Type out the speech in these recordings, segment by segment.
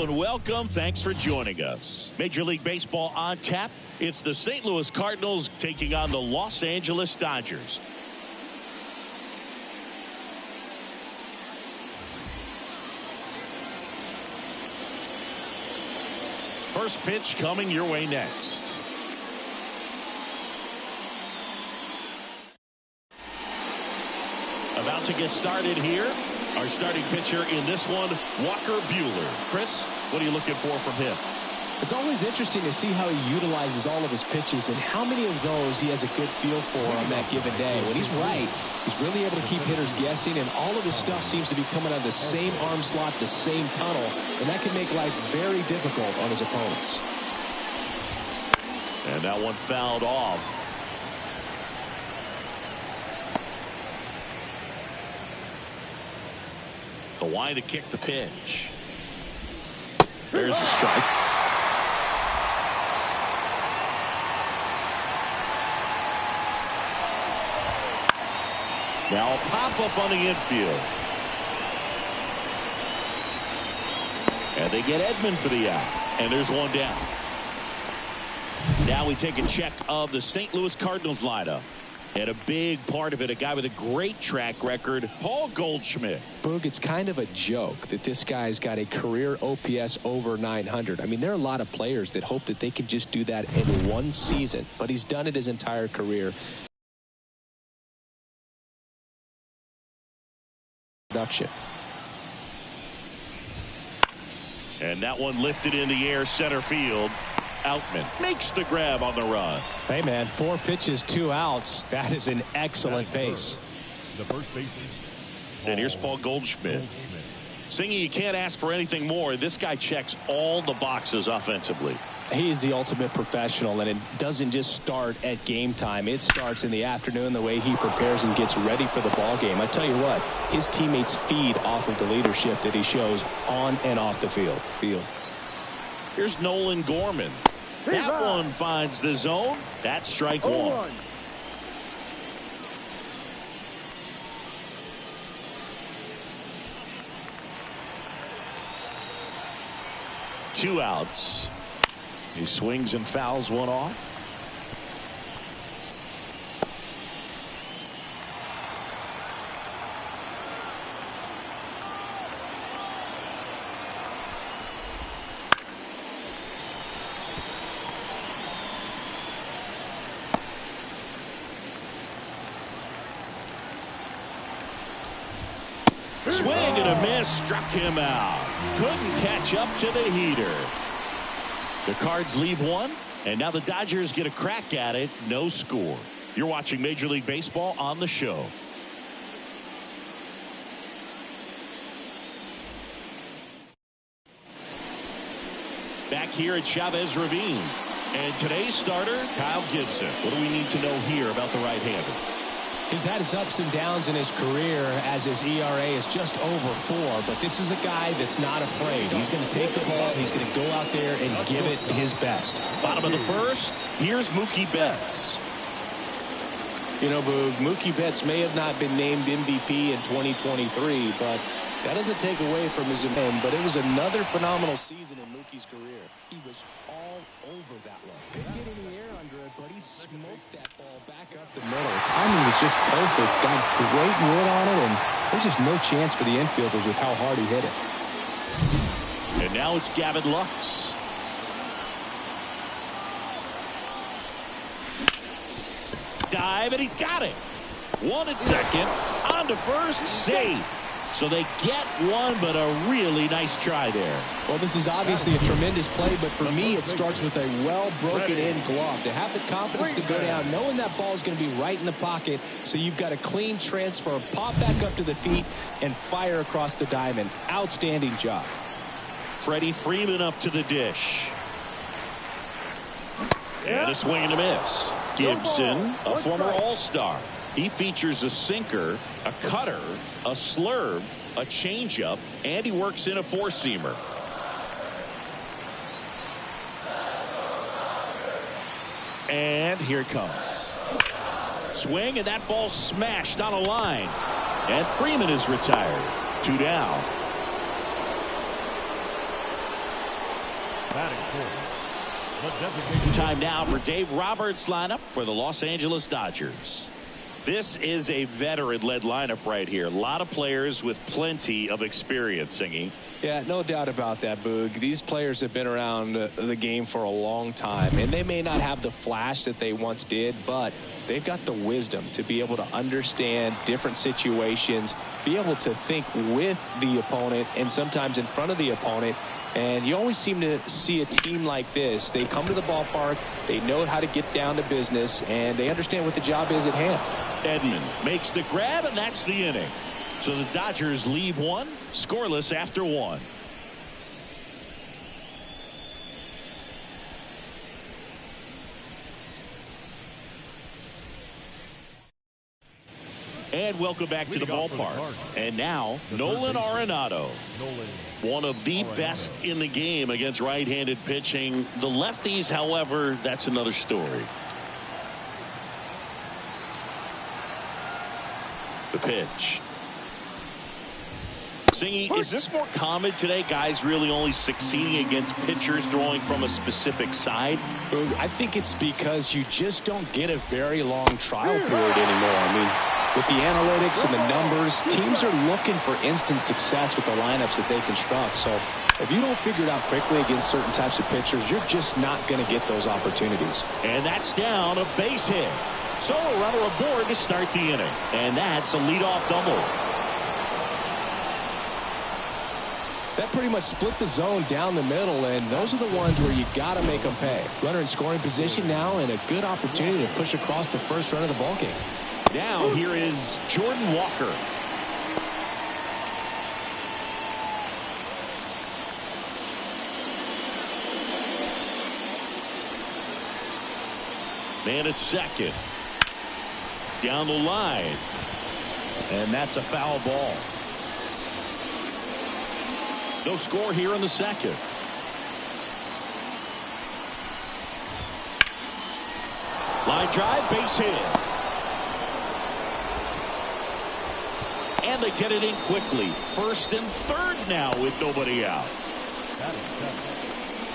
Hello and welcome. Thanks for joining us. Major League Baseball on tap. It's the St. Louis Cardinals taking on the Los Angeles Dodgers. First pitch coming your way next. About to get started here. Our starting pitcher in this one, Walker Buehler. Chris, what are you looking for from him? It's always interesting to see how he utilizes all of his pitches and how many of those he has a good feel for on that given day. When he's right, he's really able to keep hitters guessing, and all of his stuff seems to be coming out of the same arm slot, the same tunnel, and that can make life very difficult on his opponents. And that one fouled off. The wind to kick the pitch. There's a strike. Now a pop-up on the infield. And they get Edman for the out. And there's one down. Now we take a check of the St. Louis Cardinals lineup. And a big part of it, a guy with a great track record, Paul Goldschmidt. Boog, it's kind of a joke that this guy's got a career OPS over 900. I mean, there are a lot of players that hope that they could just do that in one season, but he's done it his entire career. Production. And that one lifted in the air, center field. Outman makes the grab on the run. Hey, man, 4 pitches, 2 outs. That is an excellent pace. The first baseman. And here's Paul Goldschmidt. Singing, you can't ask for anything more. This guy checks all the boxes offensively. He is the ultimate professional, and it doesn't just start at game time. It starts in the afternoon, the way he prepares and gets ready for the ball game. I tell you what, his teammates feed off of the leadership that he shows on and off the field. Here's Nolan Gorman. That one finds the zone. That's strike one. 2 outs. He swings and fouls one off. Swing and a miss, struck him out. Couldn't catch up to the heater. The Cards leave one, and now the Dodgers get a crack at it. No score. You're watching Major League Baseball on the show. Back here at Chavez Ravine. And today's starter, Kyle Gibson. What do we need to know here about the right-hander? He's had his ups and downs in his career as his ERA is just over 4, but this is a guy that's not afraid. He's going to take the ball, he's going to go out there and give it his best. Bottom of the first, here's Mookie Betts. You know, Boog, Mookie Betts may have not been named MVP in 2023, but that doesn't take away from his win. But it was another phenomenal season in Mookie's career. He was all over that one. Couldn't get any air under it, but he smoked that ball back up the middle. Timing was just perfect. Got great wood on it, and there's just no chance for the infielders with how hard he hit it. And now it's Gavin Lux. Dive, and he's got it. 1 at second, on to first, safe. So they get one, but a really nice try there. Well, this is obviously a tremendous play, but for me, it starts with a well-broken-in glove. To have the confidence to go down, knowing that ball is going to be right in the pocket, so you've got a clean transfer, pop back up to the feet, and fire across the diamond. Outstanding job. Freddie Freeman up to the dish. And a swing and a miss. Gibson, a former All-Star. He features a sinker, a cutter, a slurve, a changeup, and he works in a 4-seamer. And here it comes. Swing, and that ball smashed on a line. And Freeman is retired. 2 down. Time now for Dave Roberts' lineup for the Los Angeles Dodgers. This is a veteran-led lineup right here. A lot of players with plenty of experience, Singy. Yeah, no doubt about that, Boog. These players have been around the game for a long time, and they may not have the flash that they once did, but they've got the wisdom to be able to understand different situations, be able to think with the opponent and sometimes in front of the opponent. And you always seem to see a team like this. They come to the ballpark, they know how to get down to business, and they understand what the job is at hand. Edman makes the grab, and that's the inning. So the Dodgers leave one, scoreless after one. And welcome back to the ballpark. And now, Nolan Arenado. One of the best in the game against right-handed pitching. The lefties, however, that's another story. The pitch. Singy, is this more common today? Guys really only succeeding against pitchers throwing from a specific side? I think it's because you just don't get a very long trial period anymore. I mean, with the analytics and the numbers, teams are looking for instant success with the lineups that they construct. So if you don't figure it out quickly against certain types of pitchers, you're just not going to get those opportunities. And that's down, a base hit. So a runner aboard to start the inning. And that's a leadoff double. That pretty much split the zone down the middle, and those are the ones where you got to make them pay. Runner in scoring position now, and a good opportunity to push across the first run of the ballgame. Now here is Jordan Walker. Man at second. Down the line. And that's a foul ball. No score here in the second. Line drive, base hit. And they get it in quickly. First and third now with nobody out.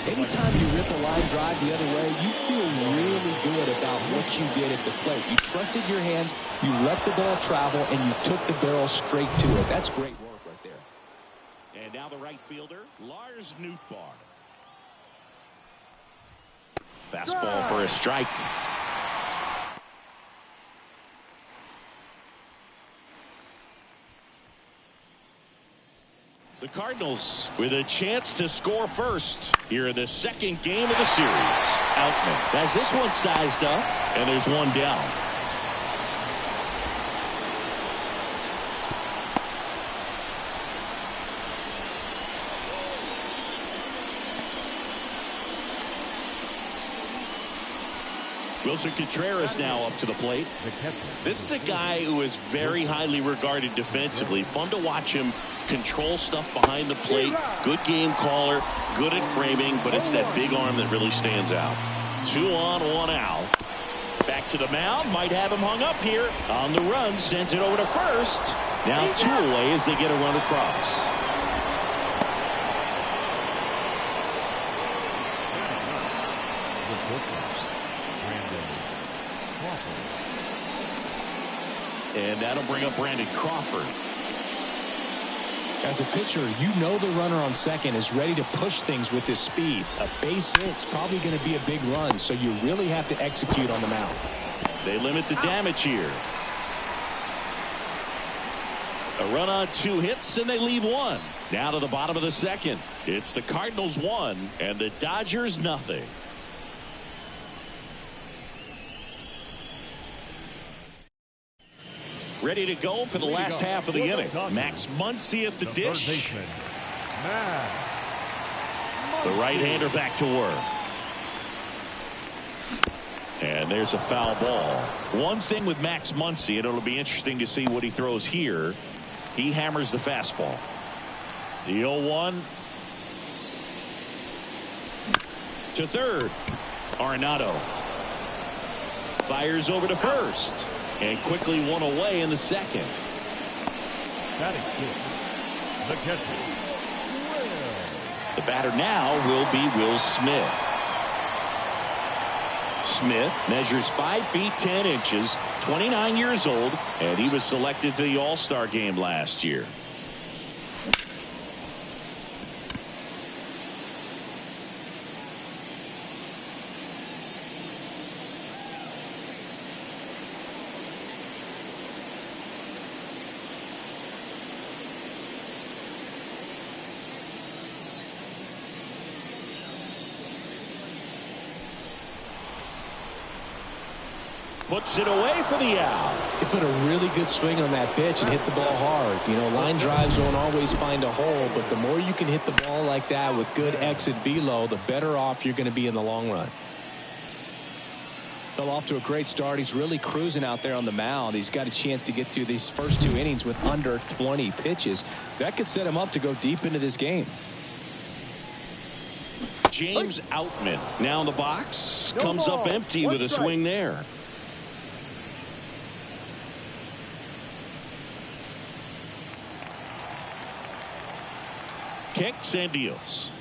Anytime you rip a line drive the other way, you feel really good about what you did at the plate. You trusted your hands, you let the ball travel, and you took the barrel straight to it. That's great work right there. And now the right fielder, Lars Nootbaar. Fastball for a strike. The Cardinals with a chance to score first here in the second game of the series. Outman has this one sized up, and there's one down. Wilson Contreras now up to the plate. This is a guy who is very highly regarded defensively. Fun to watch him control stuff behind the plate. Good game caller, good at framing, but it's that big arm that really stands out. 2 on, 1 out. Back to the mound, might have him hung up here. On the run, sends it over to first. Now 2 away as they get a run across. And that'll bring up Brandon Crawford. As a pitcher, you know the runner on second is ready to push things with his speed. A base hit's probably going to be a big run, so you really have to execute on the mound. They limit the damage here. A run on 2 hits, and they leave 1. Now to the bottom of the second. It's the Cardinals 1 and the Dodgers nothing. Ready to go for the last half of the inning. Max Muncy at the dish. The right-hander back to work. And there's a foul ball. One thing with Max Muncy, and it'll be interesting to see what he throws here. He hammers the fastball. The 0-1 to third. Arenado fires over to first. And quickly 1 away in the second. The batter now will be Will Smith. Smith measures 5 feet 10 inches, 29 years old, and he was selected to the All-Star game last year. Puts it away for the out. He put a really good swing on that pitch and hit the ball hard. You know, line drives don't always find a hole, but the more you can hit the ball like that with good exit velo, the better off you're going to be in the long run. Well, off to a great start. He's really cruising out there on the mound. He's got a chance to get through these first 2 innings with under 20 pitches. That could set him up to go deep into this game. James Outman now in the box. Comes up empty with a swing there. Kicks and deals.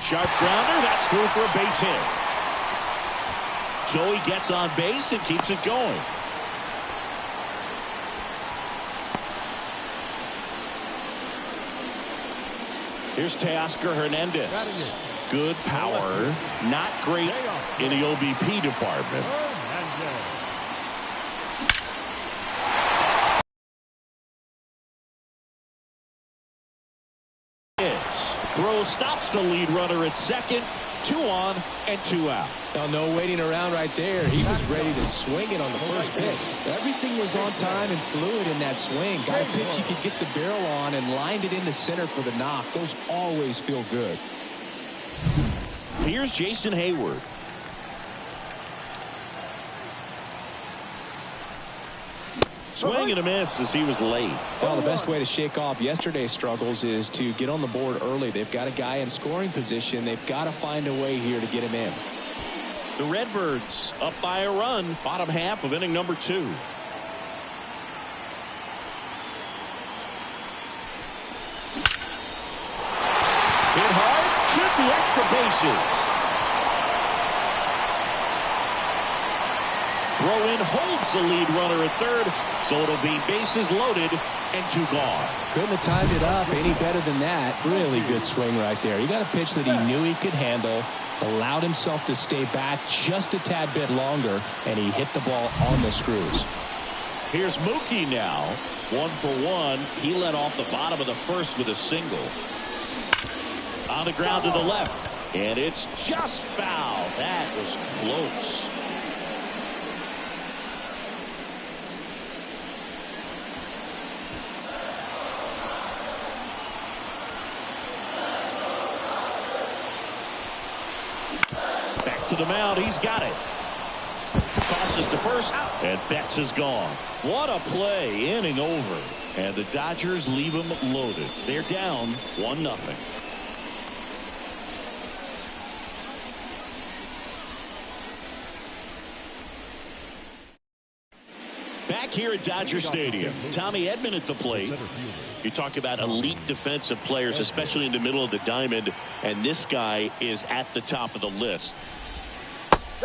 Sharp grounder. That's through for a base hit. So he gets on base and keeps it going. Here's Teoscar Hernandez. Good power. Not great in the OBP department. Throw stops the lead runner at second. 2 on and 2 out. Well, no waiting around right there. He was ready to swing it on the first pitch. Everything was on time and fluid in that swing. Got a pitch he could get the barrel on and lined it into center for the knock. Those always feel good. Here's Jason Hayward. Swing and a miss as he was late. Well, the best way to shake off yesterday's struggles is to get on the board early. They've got a guy in scoring position. They've got to find a way here to get him in. The Redbirds up by a run, bottom half of inning number 2. Hit hard, should be extra bases. Throw in holds the lead runner at third, so it'll be bases loaded and 2 gone. Couldn't have timed it up any better than that. Really good swing right there. He got a pitch that he knew he could handle, allowed himself to stay back just a tad bit longer, and he hit the ball on the screws. Here's Mookie now. 1 for 1. He led off the bottom of the first with a single. On the ground to the left, and it's just foul. That was close. To the mound, he's got it. Tosses to first, and Betts is gone. What a play, inning over. And the Dodgers leave him loaded. They're down 1-0. Back here at Dodger Stadium, Tommy Edman at the plate. You talk about elite defensive players, especially in the middle of the diamond, and this guy is at the top of the list.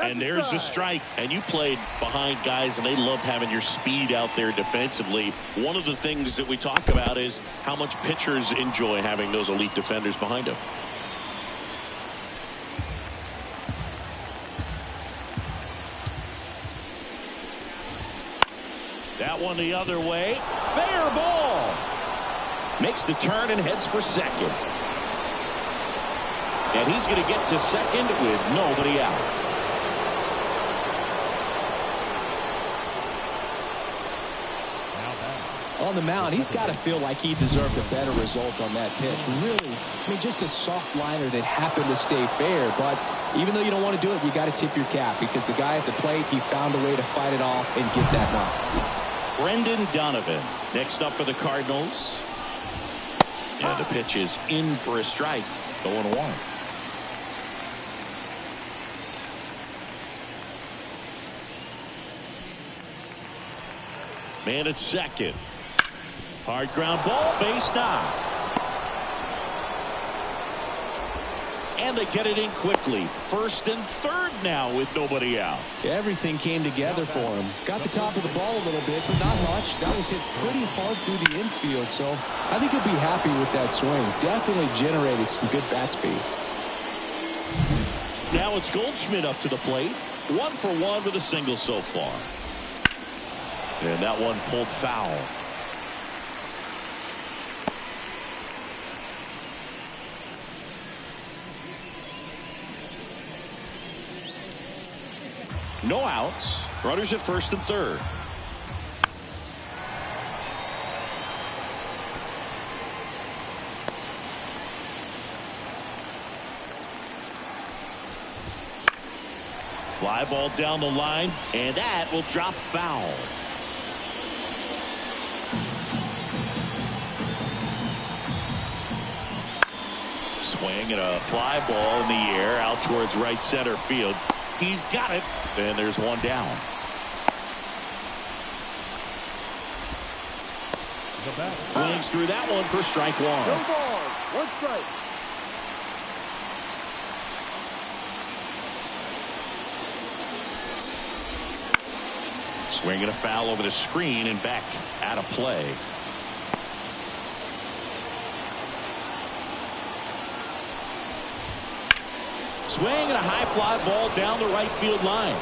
And there's the strike. And you played behind guys, and they love having your speed out there defensively. One of the things that we talk about is how much pitchers enjoy having those elite defenders behind them. That one the other way. Fair ball. Makes the turn and heads for second. And he's going to get to second with nobody out. On the mound, he's got to feel like he deserved a better result on that pitch. Really, I mean, just a soft liner that happened to stay fair. But even though you don't want to do it, you got to tip your cap, because the guy at the plate, he found a way to fight it off and get that knock. Brendan Donovan next up for the Cardinals. And the pitch is in for a strike. 0-1. Man at second. Hard ground ball, base knock. And they get it in quickly. First and third now with nobody out. Everything came together for him. Got the top of the ball a little bit, but not much. That was hit pretty hard through the infield, so I think he'll be happy with that swing. Definitely generated some good bat speed. Now it's Goldschmidt up to the plate. 1 for 1 with a single so far. And that one pulled foul. No outs. Runners at first and third. Fly ball down the line, and that will drop foul. Swing and a fly ball in the air out towards right center field. He's got it, and there's one down. Swings through that one for strike one. No ball, 1 strike. Swinging a foul over the screen and back out of play. Swing and a high fly ball down the right field line.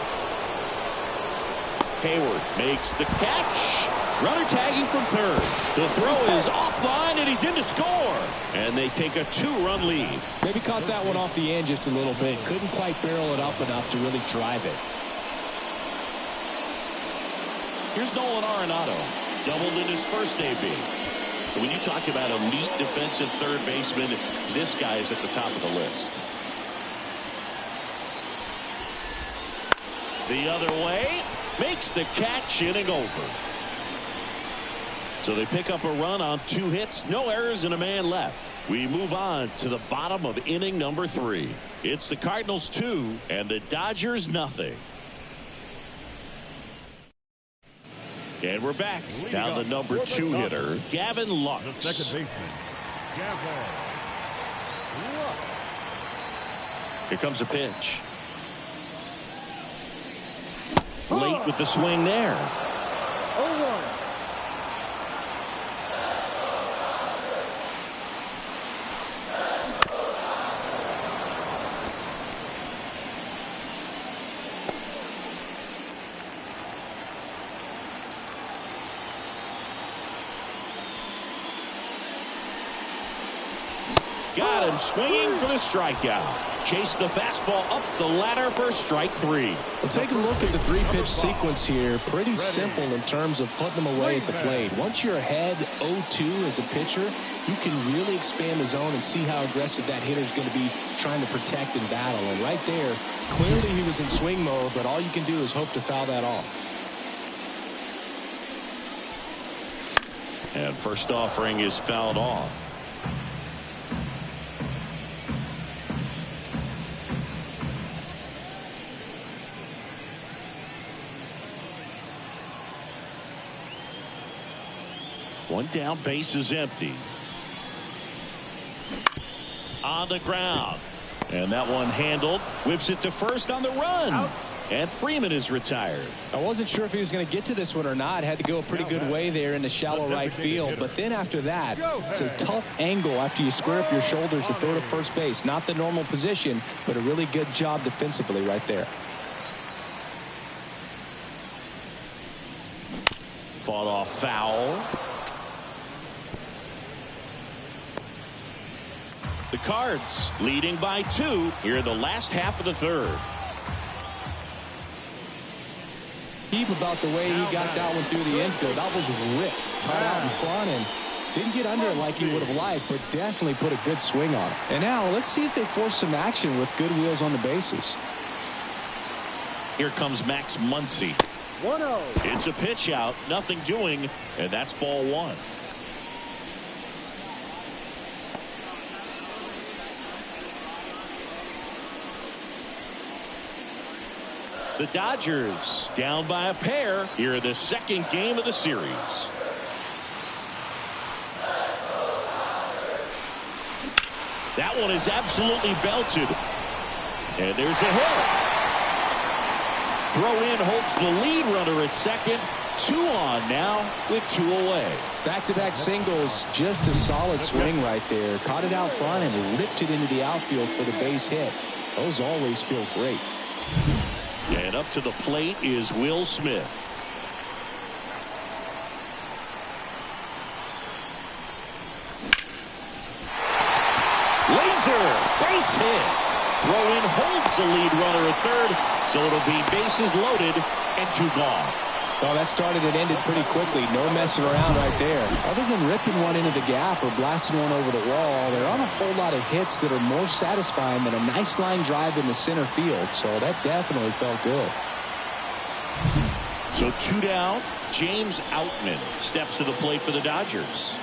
Hayward makes the catch. Runner tagging from third. The throw is offline and he's in to score. And they take a 2-run lead. Maybe caught that one off the end just a little bit. Couldn't quite barrel it up enough to really drive it. Here's Nolan Arenado. Doubled in his first AB. When you talk about elite defensive third baseman, this guy is at the top of the list. The other way, makes the catch, inning over. So they pick up a run on 2 hits, no errors, and a man left. We move on to the bottom of inning number 3. It's the Cardinals 2 and the Dodgers nothing. And we're back. Down the number 2 hitter, Gavin Lux. The second baseman, Gavin Lux. Here comes a pitch. Late with the swing there. 0-1. Got him swinging for the strikeout. Chase the fastball up the ladder for strike 3. Well, take a look at the 3-pitch sequence here. Pretty simple in terms of putting them away at the plate. Once you're ahead 0-2 as a pitcher, you can really expand the zone and see how aggressive that hitter is going to be trying to protect and battle. And right there, clearly he was in swing mode, but all you can do is hope to foul that off. And first offering is fouled off. One down, base is empty. On the ground. And that one handled. Whips it to first on the run. Out. And Freeman is retired. I wasn't sure if he was going to get to this one or not. Had to go a pretty good way there in the shallow right field. But then after that, it's a tough angle after you square up your shoulders to throw to first base. Not the normal position, but a really good job defensively right there. Fought off foul. The Cards leading by 2 here in the last half of the third. Deep about the way he got that one through the infield. That was ripped. Caught out in front and didn't get under it like he would have liked, but definitely put a good swing on it. And now let's see if they force some action with good wheels on the bases. Here comes Max Muncy. 1-0. It's a pitch out, nothing doing, and that's ball 1. The Dodgers down by a pair here in the second game of the series. That one is absolutely belted. And there's a hit. Throw in holds the lead runner at second. 2 on now with 2 away. Back-to-back singles, just a solid swing right there. Caught it out front and ripped it into the outfield for the base hit. Those always feel great. And up to the plate is Will Smith. Laser, base hit. Throw in holds the lead runner at third, so it'll be bases loaded and 2 gone. Well, that started and ended pretty quickly. No messing around right there. Other than ripping one into the gap or blasting one over the wall, there aren't a whole lot of hits that are more satisfying than a nice line drive in the center field. So that definitely felt good. So 2 down. James Outman steps to the plate for the Dodgers.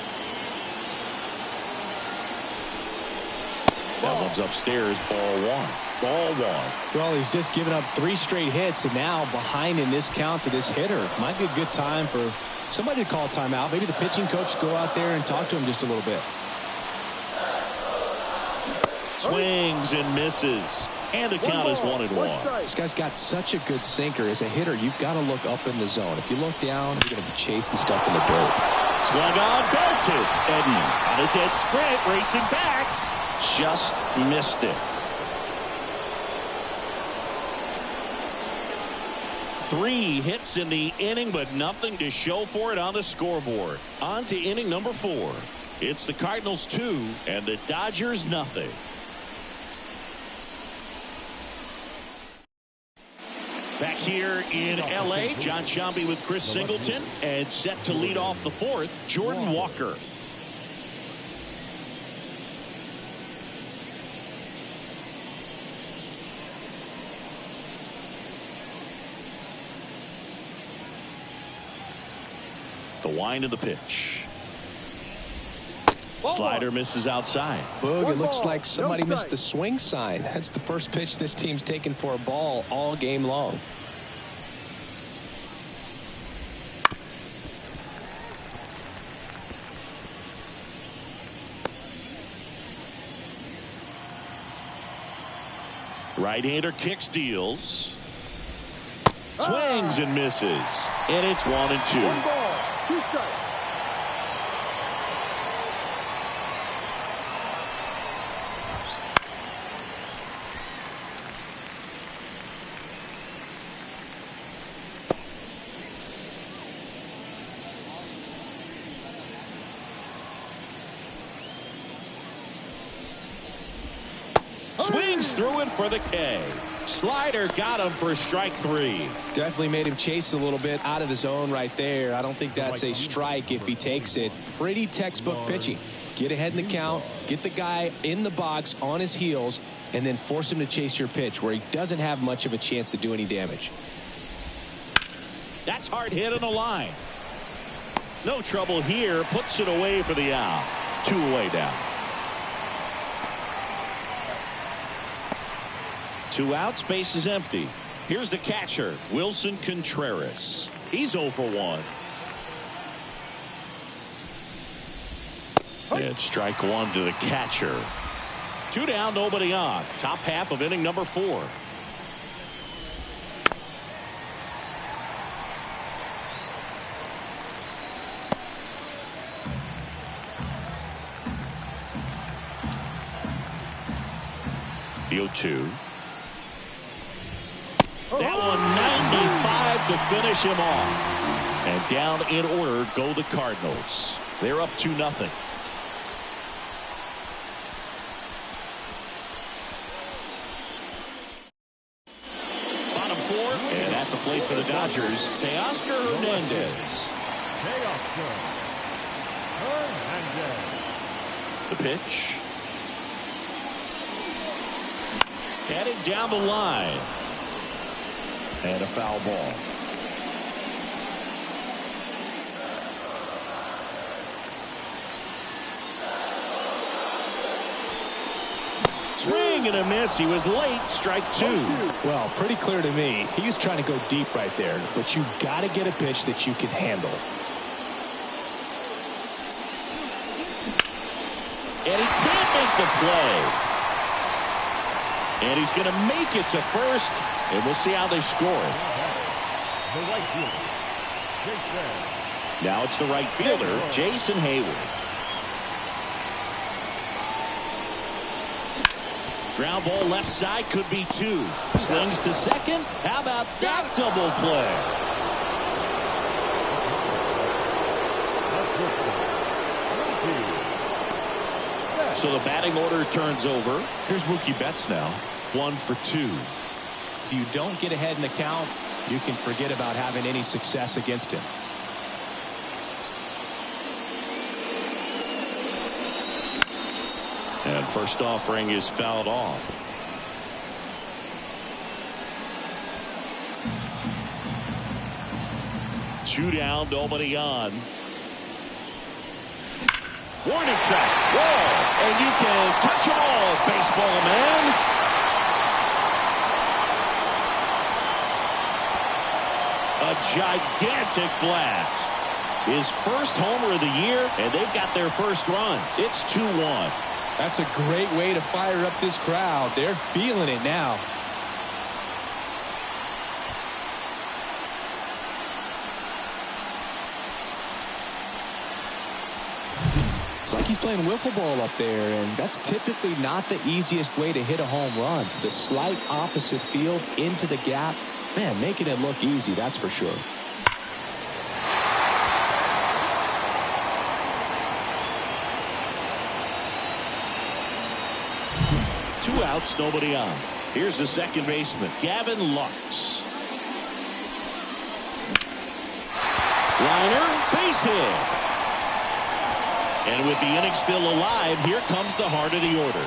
That one's upstairs. Ball 1. Ball 1. Well, he's just given up 3 straight hits, and now behind in this count to this hitter. Might be a good time for somebody to call a timeout. Maybe the pitching coach go out there and talk to him just a little bit. Swings and misses. And the count is 1-1. This guy's got such a good sinker. As a hitter, you've got to look up in the zone. If you look down, you're going to be chasing stuff in the dirt. Swung on, belted. Edden on a dead sprint, racing back. Just missed it. 3 hits in the inning, but nothing to show for it on the scoreboard. On to inning number 4. It's the Cardinals 2 and the Dodgers nothing. Back here in L.A., John Sciambi with Chris Singleton, and set to lead off the 4th, Jordan Walker. The wind of the pitch. Slider misses outside. Boog, it looks like somebody missed the swing sign. That's the first pitch this team's taken for a ball all game long. Right-hander kicks, deals. Swings and misses. And it's 1-2. 1 ball, 2 strikes. Swings through it for the K. Slider got him for strike 3. Definitely made him chase a little bit out of the zone right there. I don't think that's a strike if he takes it. Pretty textbook pitching. Get ahead in the count, get the guy in the box on his heels, and then force him to chase your pitch where he doesn't have much of a chance to do any damage. That's hard hit on the line. No trouble here. Puts it away for the out. 2 away down. 2 outs, base is empty. Here's the catcher, Wilson Contreras. He's 0 for 1. And strike 1 to the catcher. 2 down, nobody on. Top half of inning number 4. The 0-2. That one 95 to finish him off. And down in order go the Cardinals. They're up 2-0. Bottom 4, and at the plate for the Dodgers, Teoscar Hernandez. The pitch. Headed down the line. And a foul ball. Swing and a miss. He was late. Strike 2. Well, pretty clear to me. He was trying to go deep right there, but you got to get a pitch that you can handle. And he can't make the play. And he's going to make it to first, and we'll see how they score it. The right fielder, Jason. Now it's the right fielder, Jason Hayward. Ground ball left side, could be two. Slings to second. How about that double play? So the batting order turns over. Here's Mookie Betts now. 1 for 2. If you don't get ahead in the count, you can forget about having any success against him. And first offering is fouled off. Two down, nobody on. Warning track, wall, and you can touch them all, baseball man. A gigantic blast. His first homer of the year, and they've got their first run. It's 2-1. That's a great way to fire up this crowd. They're feeling it now. It's like he's playing wiffle ball up there, and that's typically not the easiest way to hit a home run. To the slight opposite field, into the gap. Man, making it look easy, that's for sure. Two outs, nobody on. Here's the second baseman, Gavin Lux. Liner, base hit. And with the inning still alive, here comes the heart of the order.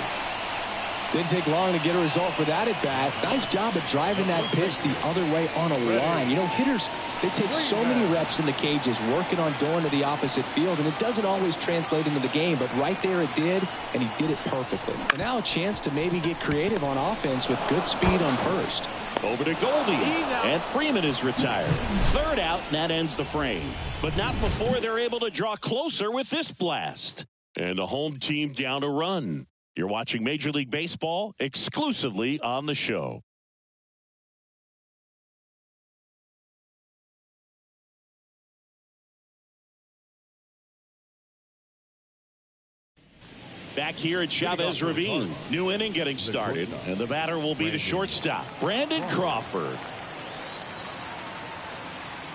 Didn't take long to get a result for that at bat. Nice job of driving that pitch the other way on a line. You know, hitters, they take so many reps in the cages working on going to the opposite field, and it doesn't always translate into the game, but right there it did, and he did it perfectly. And now a chance to maybe get creative on offense with good speed on first. Over to Goldie, and Freeman is retired. Third out, and that ends the frame. But not before they're able to draw closer with this blast. And the home team down a run. You're watching Major League Baseball exclusively on the show. Back here at Chavez Ravine. New inning getting started, and the batter will be the shortstop, Brandon Crawford.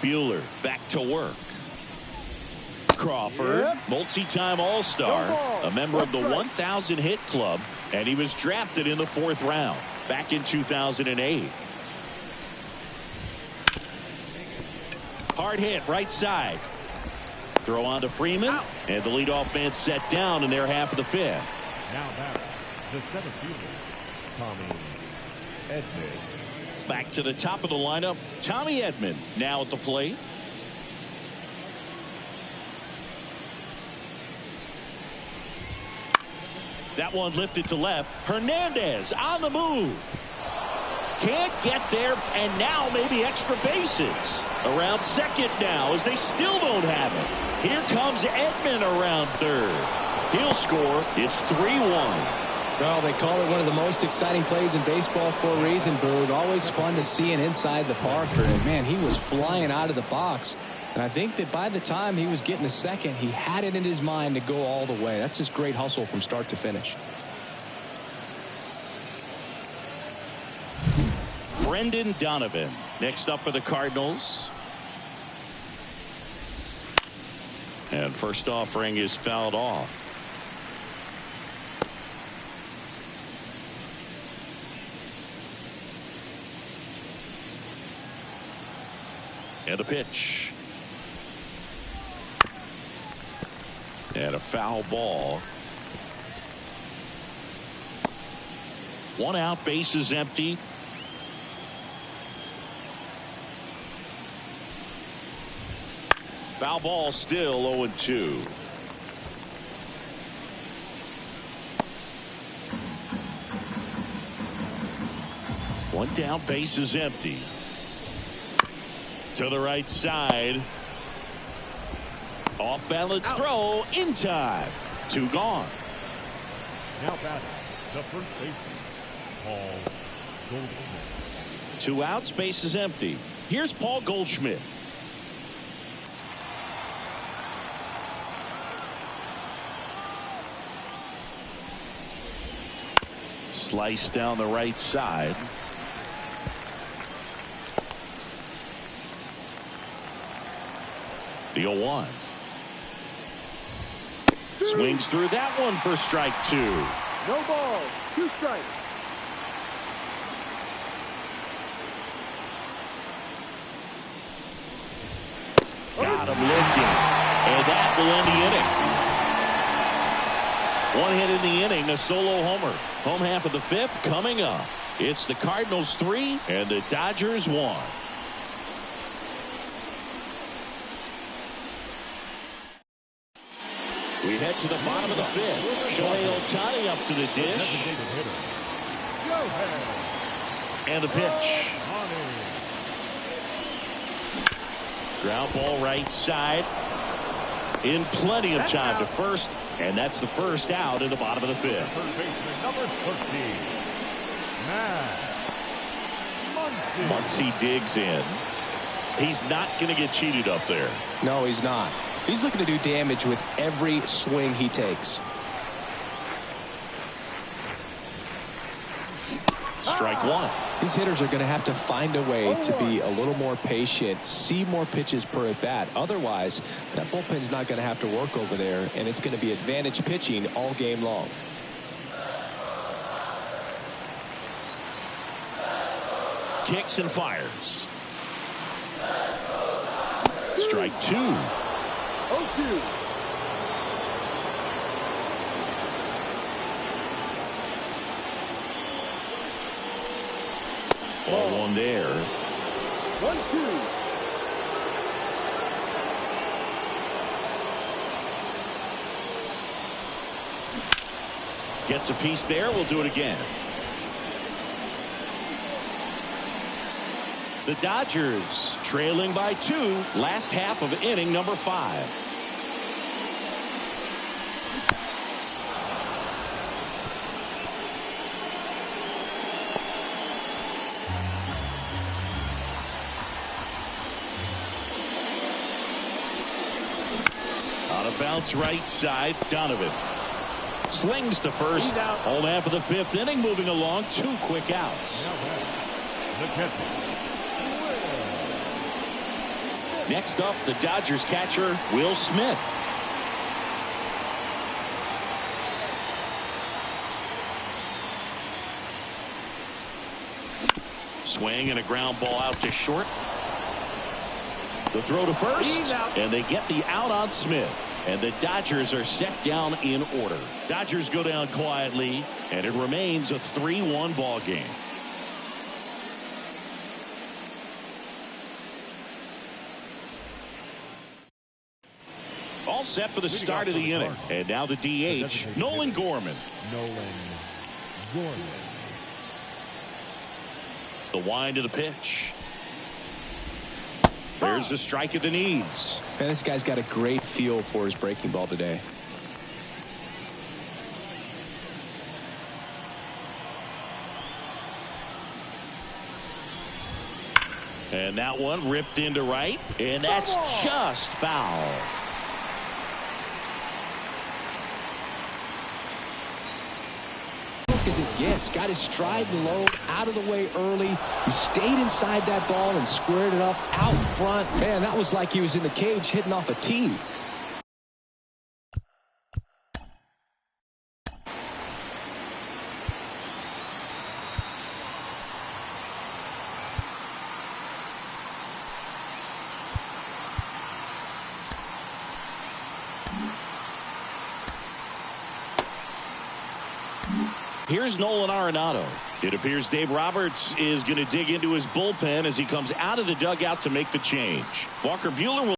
Buehler back to work. Crawford, multi-time All-Star, a member of the 1,000 hit club, and he was drafted in the 4th round back in 2008. Hard hit, right side. Throw on to Freeman, and the leadoff man set down in their half of the 5th. Now batter, the 7th fielder, Tommy Edman. Back to the top of the lineup, Tommy Edman now at the plate. That one lifted to left. Hernandez on the move. Can't get there, and now maybe extra bases. Around second now as they still don't have it. Here comes Edman around third. He'll score. It's 3-1. Well, they call it one of the most exciting plays in baseball for a reason, Boog. Always fun to see it inside the Parker. And, man, he was flying out of the box. And I think that by the time he was getting to second, he had it in his mind to go all the way. That's just great hustle from start to finish. Brendan Donovan next up for the Cardinals. And first offering is fouled off. And a pitch. And a foul ball. 1 out, bases empty. Foul ball, still 0-2. One down, base is empty. To the right side. Off balance throw in time. 2 gone. Now batting, the first baseman, Paul Goldschmidt. 2 outs, base is empty. Here's Paul Goldschmidt. Slice down the right side. The 0-1. Swings through that one for strike 2. No ball, 2 strikes. Got him lifting. And that will end the inning. 1 hit in the inning, a solo homer. Home half of the 5th coming up. It's the Cardinals 3 and the Dodgers 1. We head to the bottom of the 5th. Shohei Ohtani up to the dish. And a pitch. Ground ball right side. In plenty of time to first. And that's the first out in the bottom of the 5th. First baseman, number 13, Muncy digs in. He's not going to get cheated up there. No, he's not. He's looking to do damage with every swing he takes. Strike 1. These hitters are going to have to find a way to be a little more patient, see more pitches per at bat. Otherwise, that bullpen's not going to have to work over there, and it's going to be advantage pitching all game long. Kicks and fires. Strike 2. 0-2. Ball 1 there. 1-2. Gets a piece there. We'll do it again. The Dodgers trailing by 2. Last half of inning number 5. On a bounce right side, Donovan slings to first. Home half of the 5th inning moving along. 2 quick outs. the catcher. Next up, the Dodgers catcher, Will Smith. Swing and a ground ball out to short. The throw to first, and they get the out on Smith. And the Dodgers are set down in order. Dodgers go down quietly, and it remains a 3-1 ball game. All set for the start of the inning. And now the DH, Nolan Gorman. The wind of the pitch. There's the strike at the knees. Man, this guy's got a great feel for his breaking ball today. And that one ripped into right, and that's just foul. As it gets, got his stride low, out of the way early. He stayed inside that ball and squared it up out front. Man, that was like he was in the cage hitting off a tee. Here's Nolan Arenado. It appears Dave Roberts is going to dig into his bullpen as he comes out of the dugout to make the change. Walker Buehler will